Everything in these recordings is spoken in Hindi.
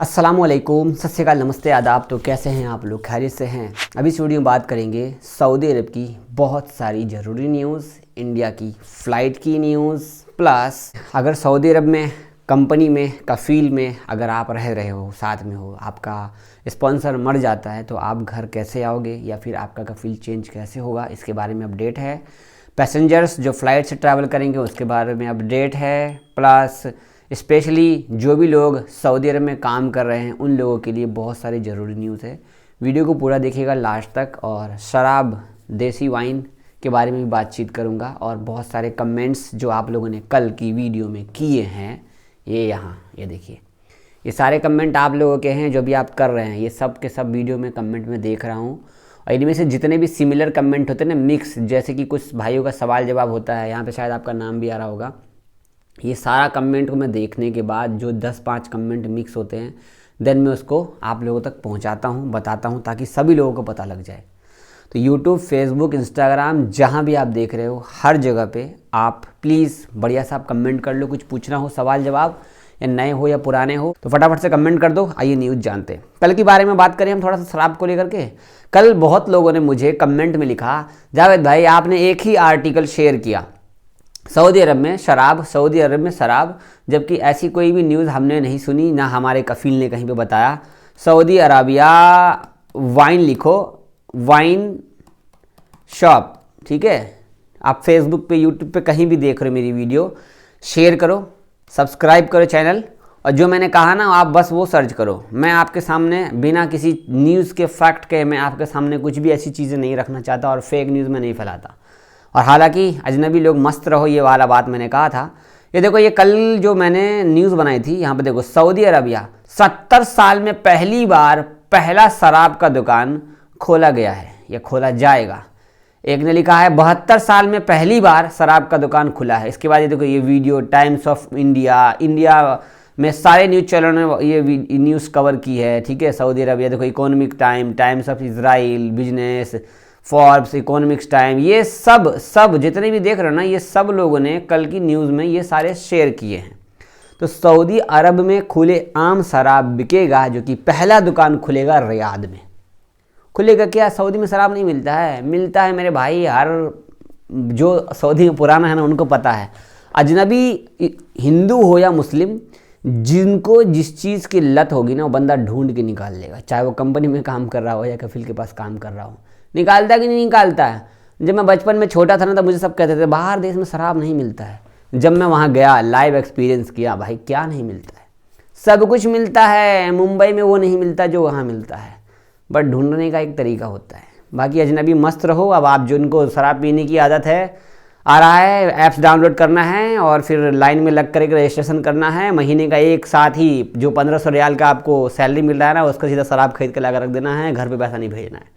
अस्सलामुअलैकुम, सत श्री अकाल, नमस्ते, आदाब। तो कैसे हैं आप लोग? खैरियत से हैं? अभी इस वीडियो में बात करेंगे सऊदी अरब की बहुत सारी ज़रूरी न्यूज़, इंडिया की फ़्लाइट की न्यूज़, प्लस अगर सऊदी अरब में कंपनी में कफ़ील में अगर आप रह रहे हो, साथ में हो, आपका स्पॉन्सर मर जाता है तो आप घर कैसे आओगे या फिर आपका कफ़ील चेंज कैसे होगा, इसके बारे में अपडेट है। पैसेंजर्स जो फ़्लाइट से ट्रैवल करेंगे उसके बारे में अपडेट है। प्लस स्पेशली जो भी लोग सऊदी अरब में काम कर रहे हैं उन लोगों के लिए बहुत सारी ज़रूरी न्यूज़ है। वीडियो को पूरा देखिएगा लास्ट तक। और शराब, देसी वाइन के बारे में भी बातचीत करूंगा और बहुत सारे कमेंट्स जो आप लोगों ने कल की वीडियो में किए हैं, ये देखिए, ये सारे कमेंट आप लोगों के हैं जो भी आप कर रहे हैं, ये सब के सब वीडियो में कमेंट में देख रहा हूँ। और इनमें से जितने भी सिमिलर कमेंट होते हैं ना, मिक्स, जैसे कि कुछ भाइयों का सवाल जवाब होता है, यहाँ पे शायद आपका नाम भी आ रहा होगा। ये सारा कमेंट को मैं देखने के बाद जो 10-5 कमेंट मिक्स होते हैं, देन मैं उसको आप लोगों तक पहुंचाता हूं, बताता हूं, ताकि सभी लोगों को पता लग जाए। तो यूट्यूब, फेसबुक, इंस्टाग्राम, जहां भी आप देख रहे हो, हर जगह पे आप प्लीज़ बढ़िया सा आप कमेंट कर लो। कुछ पूछना हो, सवाल जवाब, या नए हो या पुराने हो, तो फटाफट से कमेंट कर दो। आइए न्यूज़ जानते हैं। कल के बारे में बात करें हम थोड़ा सा शराब को लेकर के। कल बहुत लोगों ने मुझे कमेंट में लिखा, जावेद भाई आपने एक ही आर्टिकल शेयर किया, सऊदी अरब में शराब, सऊदी अरब में शराब, जबकि ऐसी कोई भी न्यूज़ हमने नहीं सुनी, ना हमारे कफ़ील ने कहीं पे बताया। सऊदी अरबिया वाइन लिखो, वाइन शॉप, ठीक है। आप फेसबुक पे, यूट्यूब पे कहीं भी देख रहे हो मेरी वीडियो, शेयर करो, सब्सक्राइब करो चैनल, और जो मैंने कहा ना आप बस वो सर्च करो। मैं आपके सामने बिना किसी न्यूज़ के, फैक्ट के, मैं आपके सामने कुछ भी ऐसी चीज़ें नहीं रखना चाहता और फेक न्यूज़ में नहीं फैलाता। और हालांकि अजनबी लोग मस्त रहो, ये वाला बात मैंने कहा था। ये देखो, ये कल जो मैंने न्यूज़ बनाई थी, यहाँ पे देखो, सऊदी अरबिया 70 साल में पहली बार पहला शराब का दुकान खोला गया है या खोला जाएगा। एक ने लिखा है 72 साल में पहली बार शराब का दुकान खुला है। इसके बाद ये देखो, ये वीडियो टाइम्स ऑफ इंडिया में सारे न्यूज़ चैनलों ने ये न्यूज़ कवर की है, ठीक है। सऊदी अरबिया देखो, economic time, times of Israel, business, Forbes, economics time, ये सब जितने भी देख रहे हो ना, ये सब लोगों ने कल की न्यूज़ में ये सारे शेयर किए हैं। तो सऊदी अरब में खुले आम शराब बिकेगा, जो कि पहला दुकान खुलेगा रियाद में। खुलेगा क्या? सऊदी में शराब नहीं मिलता है? मिलता है मेरे भाई। हर जो सऊदी में पुराना है ना, उनको पता है। अजनबी हिंदू हो या मुस्लिम, जिनको जिस चीज़ की लत होगी ना, वो बंदा ढूंढ के निकाल लेगा, चाहे वो कंपनी में काम कर रहा हो या कफील के पास काम कर रहा हो। निकालता है कि नहीं निकालता है? जब मैं बचपन में छोटा था ना, तब मुझे सब कहते थे बाहर देश में शराब नहीं मिलता है। जब मैं वहाँ गया, लाइव एक्सपीरियंस किया, भाई क्या नहीं मिलता है? सब कुछ मिलता है। मुंबई में वो नहीं मिलता जो वहाँ मिलता है, बट ढूंढने का एक तरीका होता है। बाकी अजनबी मस्त रहो। अब आप जिनको शराब पीने की आदत है, आ रहा है, ऐप्स डाउनलोड करना है और फिर लाइन में लग कर एक रजिस्ट्रेशन करना है। महीने का एक साथ ही जो 1500 रियाल का आपको सैलरी मिल रहा है ना, उसका सीधा शराब खरीद के ला रख देना है, घर पे पैसा नहीं भेजना है।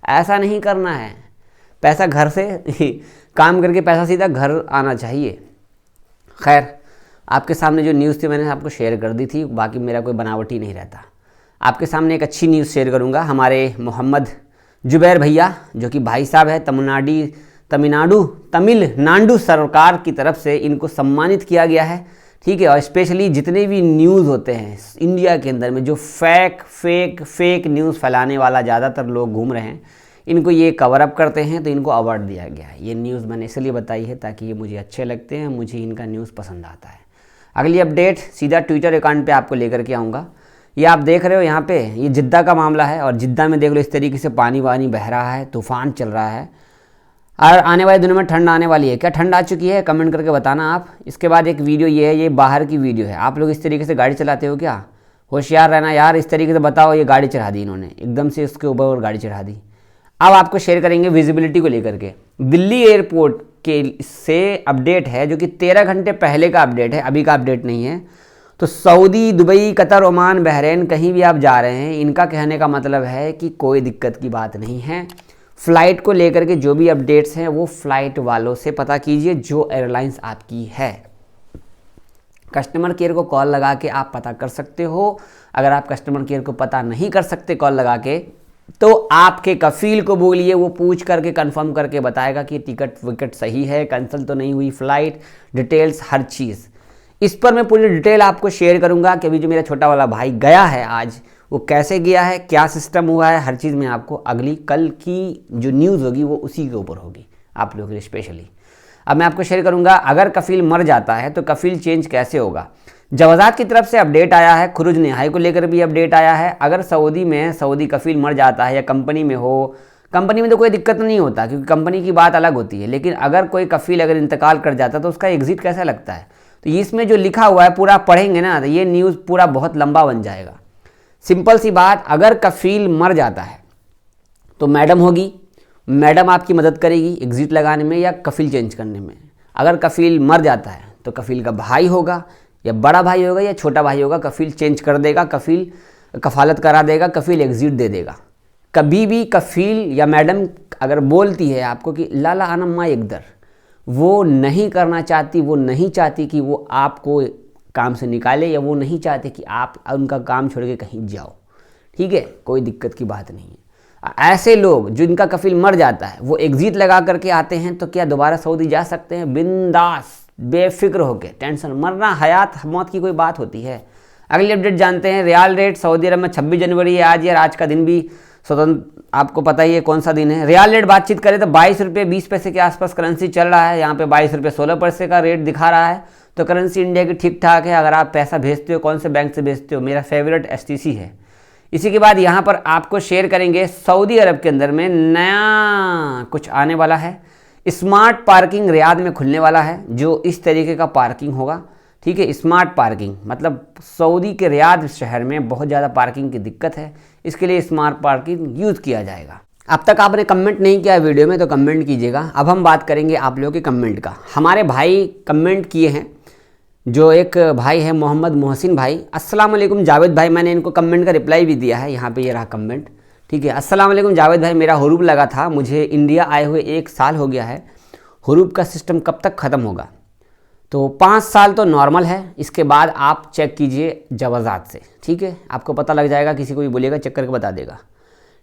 ऐसा नहीं करना है। पैसा घर से काम करके पैसा सीधा घर आना चाहिए। खैर, आपके सामने जो न्यूज़ थी मैंने आपको शेयर कर दी थी, बाकी मेरा कोई बनावटी नहीं रहता। आपके सामने एक अच्छी न्यूज़ शेयर करूंगा। हमारे मोहम्मद जुबैर भैया, जो कि भाई साहब है, तमिलनाडु सरकार की तरफ से इनको सम्मानित किया गया है, ठीक है। और स्पेशली जितने भी न्यूज़ होते हैं इंडिया के अंदर में, जो फेक न्यूज़ फैलाने वाला ज़्यादातर लोग घूम रहे हैं, इनको ये कवर अप करते हैं, तो इनको अवार्ड दिया गया है। ये न्यूज़ मैंने इसलिए बताई है ताकि ये मुझे अच्छे लगते हैं, मुझे इनका न्यूज़ पसंद आता है। अगली अपडेट सीधा ट्विटर अकाउंट पे आपको लेकर के आऊँगा। ये आप देख रहे हो यहाँ पे, ये जिद्दा का मामला है, और जिद्दा में देख लो इस तरीके से पानी वानी बह रहा है, तूफान चल रहा है, और आने वाले दिनों में ठंड आने वाली है। क्या ठंड आ चुकी है? कमेंट करके बताना आप। इसके बाद एक वीडियो ये है, ये बाहर की वीडियो है। आप लोग इस तरीके से गाड़ी चलाते हो क्या? होशियार रहना यार। इस तरीके से बताओ, ये गाड़ी चढ़ा दी इन्होंने, एकदम से इसके ऊपर और गाड़ी चढ़ा दी। अब आपको शेयर करेंगे विजिबिलिटी को लेकर के। दिल्ली एयरपोर्ट के से अपडेट है, जो कि 13 घंटे पहले का अपडेट है, अभी का अपडेट नहीं है। तो Saudi, Dubai, Qatar, Oman, Bahrain, कहीं भी आप जा रहे हैं, इनका कहने का मतलब है कि कोई दिक्कत की बात नहीं है। फ़्लाइट को लेकर के जो भी अपडेट्स हैं वो फ़्लाइट वालों से पता कीजिए, जो एयरलाइंस आपकी है। कस्टमर केयर को कॉल लगा के आप पता कर सकते हो। अगर आप कस्टमर केयर को पता नहीं कर सकते कॉल लगा के, तो आपके कफील को बोलिए, वो पूछ करके कंफर्म करके बताएगा कि टिकट विकट सही है, कैंसिल तो नहीं हुई फ़्लाइट, डिटेल्स, हर चीज़। इस पर मैं पूरी डिटेल आपको शेयर करूंगा कि अभी जो मेरा छोटा वाला भाई गया है आज, वो कैसे गया है, क्या सिस्टम हुआ है, हर चीज़ मैं आपको अगली कल की जो न्यूज़ होगी वो उसी के ऊपर होगी आप लोगों के लिए स्पेशली। अब मैं आपको शेयर करूंगा अगर कफील मर जाता है तो कफील चेंज कैसे होगा। जवाजात की तरफ से अपडेट आया है, खुरुज निहाई को लेकर भी अपडेट आया है। अगर सऊदी कफील मर जाता है या कंपनी में हो, कंपनी में तो कोई दिक्कत नहीं होता क्योंकि कंपनी की बात अलग होती है, लेकिन अगर कोई कफील अगर इंतकाल कर जाता है तो उसका एग्जिट कैसा लगता है। तो इसमें जो लिखा हुआ है पूरा पढ़ेंगे ना तो ये न्यूज़ पूरा बहुत लंबा बन जाएगा। सिंपल सी बात, अगर कफील मर जाता है तो मैडम होगी, मैडम आपकी मदद करेगी एग्जिट लगाने में या कफील चेंज करने में। अगर कफील मर जाता है तो कफील का भाई होगा या बड़ा भाई होगा या छोटा भाई होगा, कफील चेंज कर देगा, कफील कफालत करा देगा, कफील एग्जिट दे देगा। कभी भी कफील या मैडम अगर बोलती है आपको कि लाला अनम्मा एकदर, वो नहीं करना चाहती, वो नहीं चाहती कि वो आपको काम से निकाले या वो नहीं चाहते कि आप उनका काम छोड़ के कहीं जाओ, ठीक है, कोई दिक्कत की बात नहीं है। ऐसे लोग जिनका कफील मर जाता है वो एग्जिट लगा करके आते हैं तो क्या दोबारा सऊदी जा सकते हैं बिंदास बेफिक्र होकर, टेंशन। मरना हयात मौत की कोई बात होती है। अगली अपडेट जानते हैं। रियाल रेट सऊदी अरब में 26 जनवरी है आज, यार आज का दिन भी स्वतंत्र, आपको पता ही है कौन सा दिन है। रियाल रेट बातचीत करें तो 22 रुपये 20 पैसे के आसपास करेंसी चल रहा है। यहाँ पे 22 रुपये 16 पैसे का रेट दिखा रहा है, तो करेंसी इंडिया की ठीक ठाक है। अगर आप पैसा भेजते हो, कौन से बैंक से भेजते हो, मेरा फेवरेट STC है। इसी के बाद यहाँ पर आपको शेयर करेंगे सऊदी अरब के अंदर में नया कुछ आने वाला है। स्मार्ट पार्किंग रियाद में खुलने वाला है, जो इस तरीके का पार्किंग होगा, ठीक है। स्मार्ट पार्किंग मतलब सऊदी के रियाद शहर में बहुत ज़्यादा पार्किंग की दिक्कत है, इसके लिए स्मार्ट पार्किंग यूज़ किया जाएगा। अब तक आपने कमेंट नहीं किया वीडियो में तो कमेंट कीजिएगा। अब हम बात करेंगे आप लोगों के कमेंट का। हमारे भाई कमेंट किए हैं, जो एक भाई है मोहम्मद मोहसिन भाई। अस्सलाम वालेकुम जावेद भाई, मैंने इनको कमेंट का रिप्लाई भी दिया है, यहाँ पे ये रहा कमेंट, ठीक है। अस्सलाम वालेकुम जावेद भाई, मेरा हुरूब लगा था, मुझे इंडिया आए हुए 1 साल हो गया है, हुरूब का सिस्टम कब तक ख़त्म होगा। तो 5 साल तो नॉर्मल है, इसके बाद आप चेक कीजिए जवाजात से, ठीक है, आपको पता लग जाएगा। किसी को भी बोलिएगा चेक करके बता देगा,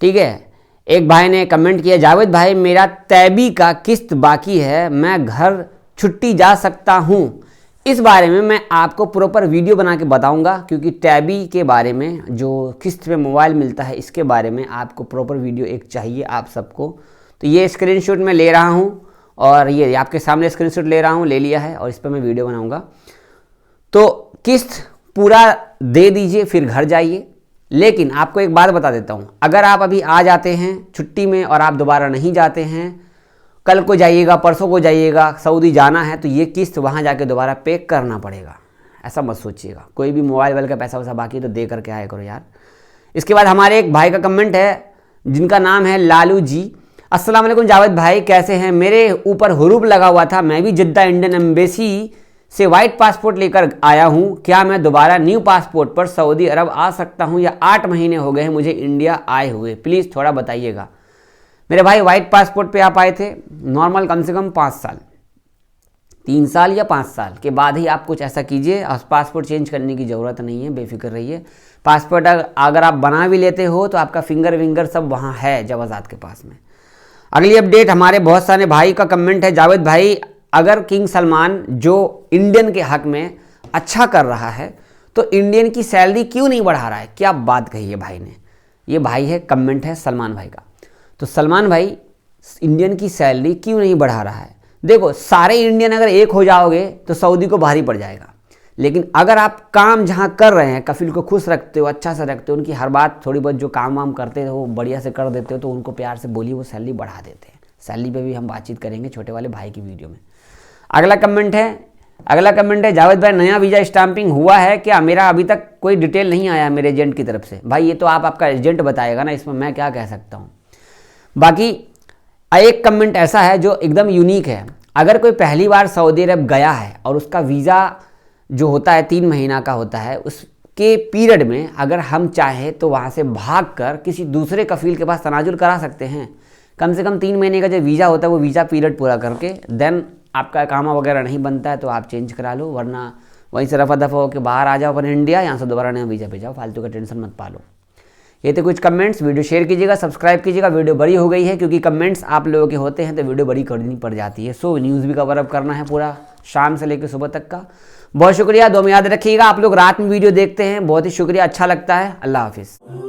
ठीक है। एक भाई ने कमेंट किया, जावेद भाई मेरा तैबी का किस्त बाकी है, मैं घर छुट्टी जा सकता हूँ। इस बारे में मैं आपको प्रॉपर वीडियो बना के बताऊंगा, क्योंकि टैबी के बारे में जो किस्त पे मोबाइल मिलता है इसके बारे में आपको प्रॉपर वीडियो एक चाहिए आप सबको। तो ये स्क्रीनशॉट मैं ले रहा हूँ और ये आपके सामने स्क्रीनशॉट ले रहा हूँ, ले लिया है और इस पर मैं वीडियो बनाऊंगा। तो किस्त पूरा दे दीजिए फिर घर जाइए। लेकिन आपको एक बात बता देता हूँ, अगर आप अभी आ जाते हैं छुट्टी में और आप दोबारा नहीं जाते हैं, कल को जाइएगा परसों को जाइएगा, सऊदी जाना है, तो ये किस्त वहाँ जाके दोबारा पे करना पड़ेगा। ऐसा मत सोचिएगा, कोई भी मोबाइल वाले का पैसा वैसा बाकी तो दे करके आया करो यार। इसके बाद हमारे एक भाई का कमेंट है जिनका नाम है लालू जी। अस्सलाम वालेकुम जावेद भाई, कैसे हैं? मेरे ऊपर हुरूब लगा हुआ था, मैं भी जिद्दा इंडियन एम्बेसी से वाइट पासपोर्ट लेकर आया हूँ, क्या मैं दोबारा न्यू पासपोर्ट पर सऊदी अरब आ सकता हूँ या 8 महीने हो गए हैं मुझे इंडिया आए हुए, प्लीज़ थोड़ा बताइएगा। मेरे भाई वाइट पासपोर्ट पे आप आए थे, नॉर्मल कम से कम 5 साल, 3 साल या 5 साल के बाद ही आप कुछ ऐसा कीजिए। पासपोर्ट चेंज करने की ज़रूरत नहीं है, बेफिक्र रहिए। पासपोर्ट अगर आप बना भी लेते हो तो आपका फिंगर विंगर सब वहाँ है जवाजात के पास में। अगली अपडेट हमारे बहुत सारे भाई का कमेंट है, जावेद भाई अगर किंग सलमान जो इंडियन के हक में अच्छा कर रहा है तो इंडियन की सैलरी क्यों नहीं बढ़ा रहा है? क्या बात कही है भाई ने। ये भाई है, कमेंट है सलमान भाई का। तो सलमान भाई इंडियन की सैलरी क्यों नहीं बढ़ा रहा है? देखो, सारे इंडियन अगर एक हो जाओगे तो सऊदी को भारी पड़ जाएगा, लेकिन अगर आप काम जहाँ कर रहे हैं, कफील को खुश रखते हो, अच्छा से रखते हो, उनकी हर बात थोड़ी बहुत जो काम वाम करते हो बढ़िया से कर देते हो, तो उनको प्यार से बोलिए, वो सैलरी बढ़ा देते हैं। सैलरी पे भी हम बातचीत करेंगे छोटे वाले भाई की वीडियो में। अगला कमेंट है जावेद भाई नया वीज़ा स्टाम्पिंग हुआ है क्या? मेरा अभी तक कोई डिटेल नहीं आया मेरे एजेंट की तरफ से। भाई ये तो आपका एजेंट बताएगा ना, इसमें मैं क्या कह सकता हूँ। बाकी एक कमेंट ऐसा है जो एकदम यूनिक है, अगर कोई पहली बार सऊदी अरब गया है और उसका वीज़ा जो होता है 3 महीना का होता है, उसके पीरियड में अगर हम चाहें तो वहाँ से भाग कर किसी दूसरे कफील के पास तनाजुल करा सकते हैं। कम से कम 3 महीने का जो वीज़ा होता है वो वीज़ा पीरियड पूरा करके देन आपका इकामा वगैरह नहीं बनता है तो आप चेंज करा लो, वरना वहीं से रफा दफा होकर बाहर आ जाओ अपन इंडिया, यहाँ से दोबारा नया वीज़ा पे जाओ, फालतू का टेंशन मत पालो। ये तो कुछ कमेंट्स, वीडियो शेयर कीजिएगा, सब्सक्राइब कीजिएगा। वीडियो बड़ी हो गई है क्योंकि कमेंट्स आप लोगों के होते हैं तो वीडियो बड़ी करनी पड़ जाती है। सो न्यूज़ भी कवर अप करना है पूरा शाम से लेकर सुबह तक का। बहुत शुक्रिया, दो में याद रखिएगा। आप लोग रात में वीडियो देखते हैं, बहुत ही शुक्रिया, अच्छा लगता है। अल्लाह हाफिज़।